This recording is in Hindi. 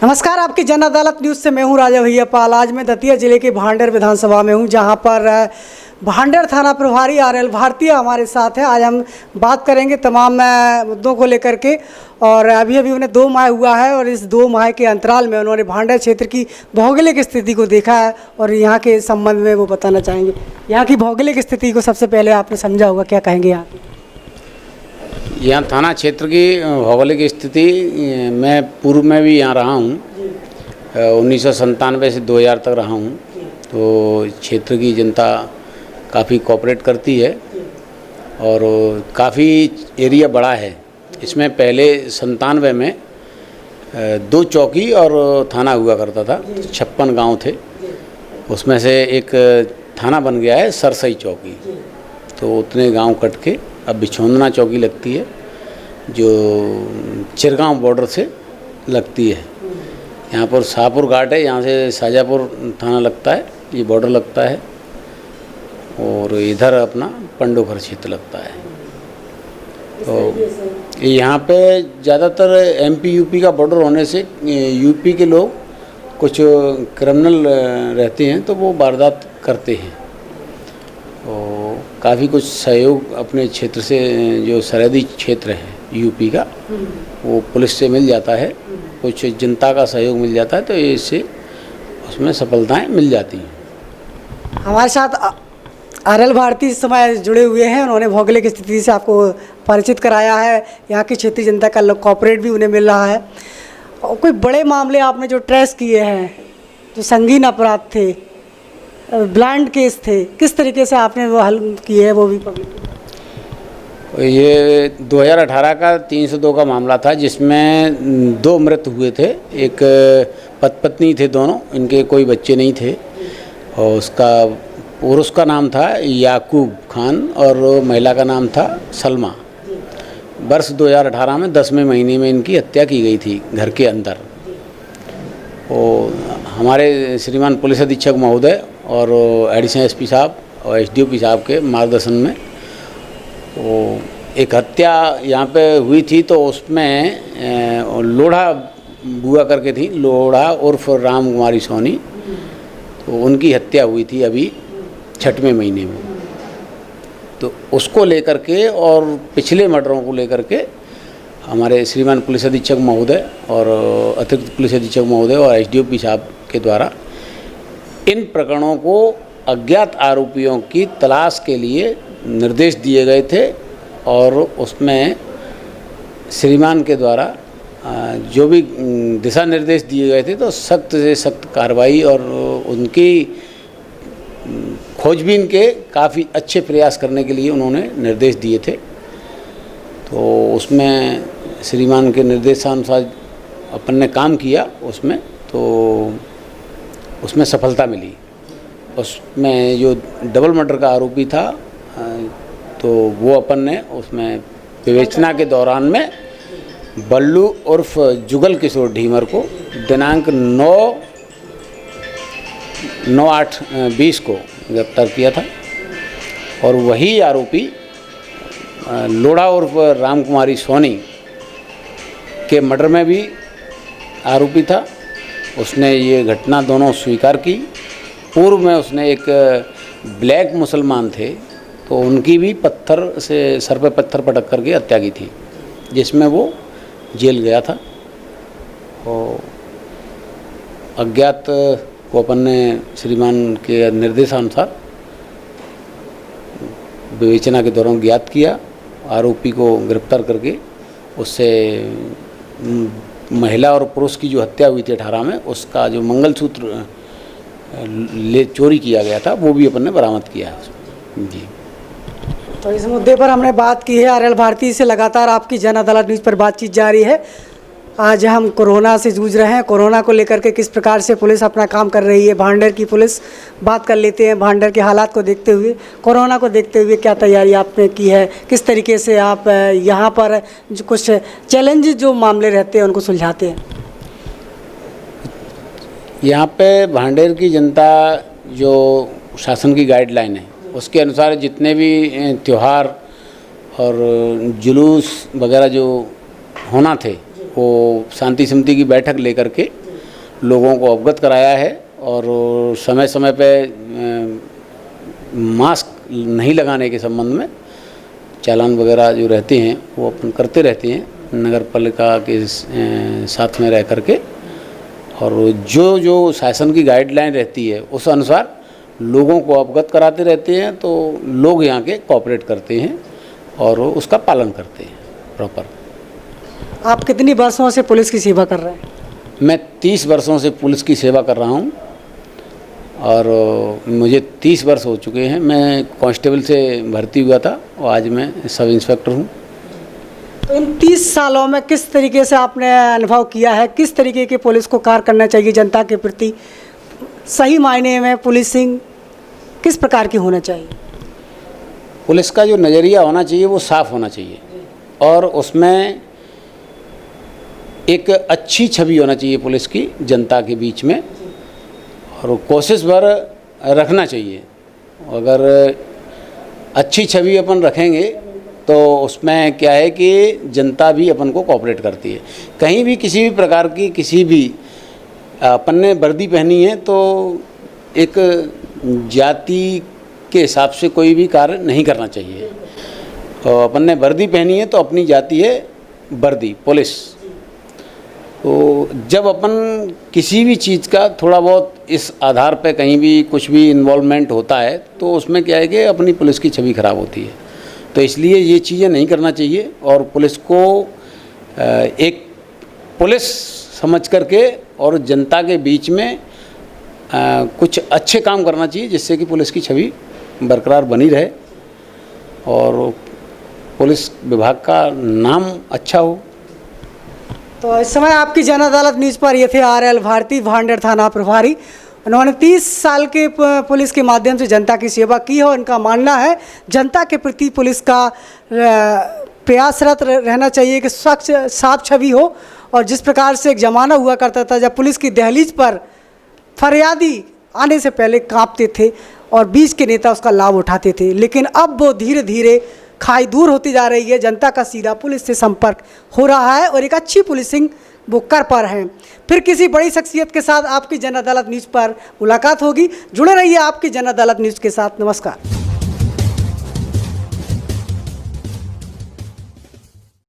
नमस्कार, आपकी जन अदालत न्यूज़ से मैं हूं राजा भैया पाल। आज मैं दतिया जिले के भांडेर विधानसभा में हूं, जहां पर भांडेर थाना प्रभारी आरएल भारती हमारे साथ है। आज हम बात करेंगे तमाम मुद्दों को लेकर के। और अभी उन्हें 2 माह हुआ है और इस 2 माह के अंतराल में उन्होंने भांडेर क्षेत्र की भौगोलिक स्थिति को देखा है और यहाँ के संबंध में वो बताना चाहेंगे। यहाँ की भौगोलिक स्थिति को सबसे पहले आपने समझा होगा, क्या कहेंगे यहाँ की? यहाँ थाना क्षेत्र की भौगोलिक स्थिति, मैं पूर्व में भी यहाँ रहा हूँ, 1997 से 2000 तक रहा हूँ। तो क्षेत्र की जनता काफ़ी कोऑपरेट करती है और काफ़ी एरिया बड़ा है। इसमें पहले 97 में 2 चौकी और थाना हुआ करता था, 56 गांव थे। उसमें से एक थाना बन गया है सरसई चौकी। तो उतने गांव कट के अब बिछोंदना चौकी लगती है, जो चिरगांव बॉर्डर से लगती है। यहाँ पर शाहपुर घाट है, यहाँ से शाहजहाँपुर थाना लगता है, ये बॉर्डर लगता है। और इधर अपना पंडोखर क्षेत्र लगता है। तो यहाँ पे ज़्यादातर एमपी यूपी का बॉर्डर होने से यूपी के लोग कुछ क्रिमिनल रहते हैं, तो वो वारदात करते हैं। और काफ़ी कुछ सहयोग अपने क्षेत्र से, जो सरहदी क्षेत्र है यूपी का, वो पुलिस से मिल जाता है, कुछ जनता का सहयोग मिल जाता है, तो इससे उसमें सफलताएं मिल जाती हैं। हमारे साथ आरएल भारती इस समय जुड़े हुए हैं। उन्होंने भौगोलिक स्थिति से आपको परिचित कराया है। यहाँ की क्षेत्रीय जनता का कोऑपरेट भी उन्हें मिल रहा है। और कोई बड़े मामले आपने जो ट्रेस किए हैं, जो संगीन अपराध थे, ब्लाइंड केस थे, किस तरीके से आपने वो हल किए हैं, वो भी पब्लिक? ये 2018 का 302 का मामला था, जिसमें 2 मृत हुए थे। एक पत्नी थे दोनों, इनके कोई बच्चे नहीं थे। और उसका पुरुष का नाम था याकूब खान और महिला का नाम था सलमा। वर्ष 2018 में 10वें महीने में इनकी हत्या की गई थी घर के अंदर। और हमारे श्रीमान पुलिस अधीक्षक महोदय और एडिशनल एसपी साहब और एसडीओपी साहब के मार्गदर्शन में वो एक हत्या यहाँ पे हुई थी। तो उसमें लोढ़ा बुआ करके थी, लोढ़ा उर्फ राम कुमारी सोनी, तो उनकी हत्या हुई थी अभी 6वें महीने में। तो उसको लेकर के और पिछले मर्डरों को लेकर के हमारे श्रीमान पुलिस अधीक्षक महोदय और अतिरिक्त पुलिस अधीक्षक महोदय और एसडीओपी साहब के द्वारा इन प्रकरणों को अज्ञात आरोपियों की तलाश के लिए निर्देश दिए गए थे। और उसमें श्रीमान के द्वारा जो भी दिशा निर्देश दिए गए थे, तो सख्त से सख्त कार्रवाई और उनकी खोजबीन के काफ़ी अच्छे प्रयास करने के लिए उन्होंने निर्देश दिए थे। तो उसमें श्रीमान के निर्देशानुसार अपन ने काम किया उसमें, तो उसमें सफलता मिली। उसमें जो डबल मर्डर का आरोपी था, तो वो अपन ने उसमें विवेचना के दौरान में बल्लू उर्फ जुगल किशोर ढीमर को दिनांक 9/8/20 को गिरफ्तार किया था। और वही आरोपी लोढ़ा उर्फ राम कुमारी सोनी के मर्डर में भी आरोपी था। उसने ये घटना दोनों स्वीकार की। पूर्व में उसने एक ब्लैक मुसलमान थे, तो उनकी भी पत्थर से सर पे पत्थर पटक करके हत्या की थी, जिसमें वो जेल गया था। और अज्ञात को अपन ने श्रीमान के निर्देशानुसार विवेचना के दौरान ज्ञात किया। आरोपी को गिरफ्तार करके उससे महिला और पुरुष की जो हत्या हुई थी 18 में, उसका जो मंगलसूत्र चोरी किया गया था, वो भी अपन ने बरामद किया है जी। तो इस मुद्दे पर हमने बात की है आरएल भारती से। लगातार आपकी जन अदालत न्यूज़ पर बातचीत जारी है। आज हम कोरोना से जूझ रहे हैं। कोरोना को लेकर के किस प्रकार से पुलिस अपना काम कर रही है, भांडेर की पुलिस, बात कर लेते हैं। भांडेर के हालात को देखते हुए, कोरोना को देखते हुए क्या तैयारी आपने की है? किस तरीके से आप यहाँ पर जो कुछ चैलेंज जो मामले रहते हैं उनको सुलझाते हैं? यहाँ पे भांडेर की जनता जो शासन की गाइडलाइन है, उसके अनुसार जितने भी त्यौहार और जुलूस वगैरह जो होना थे, वो शांति समिति की बैठक लेकर के लोगों को अवगत कराया है और समय समय पे मास्क नहीं लगाने के संबंध में चालान वगैरह जो रहते हैं वो अपन करते रहते हैं नगर पालिका के साथ में रह करके, और जो जो शासन की गाइडलाइन रहती है उस अनुसार लोगों को अवगत कराते रहते हैं। तो लोग यहाँ के कोऑपरेट करते हैं और उसका पालन करते हैं प्रॉपर। आप कितनी वर्षों से पुलिस की सेवा कर रहे हैं? मैं 30 वर्षों से पुलिस की सेवा कर रहा हूँ और मुझे 30 वर्ष हो चुके हैं। मैं कांस्टेबल से भर्ती हुआ था और आज मैं सब इंस्पेक्टर हूँ। तो इन 30 सालों में किस तरीके से आपने अनुभव किया है, किस तरीके की पुलिस को कार्य करना चाहिए जनता के प्रति, सही मायने में पुलिसिंग किस प्रकार की होना चाहिए? पुलिस का जो नज़रिया होना चाहिए वो साफ़ होना चाहिए और उसमें एक अच्छी छवि होना चाहिए पुलिस की जनता के बीच में, और कोशिश भर रखना चाहिए। अगर अच्छी छवि अपन रखेंगे तो उसमें क्या है कि जनता भी अपन को कोऑपरेट करती है। कहीं भी किसी भी प्रकार की किसी भी अपन ने वर्दी पहनी है तो एक जाति के हिसाब से कोई भी कार्य नहीं करना चाहिए। और अपन ने वर्दी पहनी है तो अपनी जाति है वर्दी पुलिस। तो जब अपन किसी भी चीज़ का थोड़ा बहुत इस आधार पे कहीं भी कुछ भी इन्वॉल्वमेंट होता है तो उसमें क्या है कि अपनी पुलिस की छवि खराब होती है। तो इसलिए ये चीज़ें नहीं करना चाहिए और पुलिस को एक पुलिस समझ करके और जनता के बीच में कुछ अच्छे काम करना चाहिए जिससे कि पुलिस की छवि बरकरार बनी रहे और पुलिस विभाग का नाम अच्छा हो। तो इस समय आपकी जन अदालत न्यूज़ पर ये थे RL भारती, भांडेर थाना प्रभारी। उन्होंने 30 साल के पुलिस के माध्यम से जनता की सेवा की है और उनका मानना है जनता के प्रति पुलिस का प्रयासरत रहना चाहिए कि स्वच्छ साफ छवि हो। और जिस प्रकार से एक ज़माना हुआ करता था जब पुलिस की दहलीज पर फरियादी आने से पहले कांपते थे और बीच के नेता उसका लाभ उठाते थे, लेकिन अब वो धीरे धीरे खाई दूर होती जा रही है। जनता का सीधा पुलिस से संपर्क हो रहा है और एक अच्छी पुलिसिंग वो कर पा रहे हैं। फिर किसी बड़ी शख्सियत के साथ आपकी जन अदालत न्यूज़ पर मुलाकात होगी। जुड़े रहिए आपकी जन अदालत न्यूज़ के साथ। नमस्कार।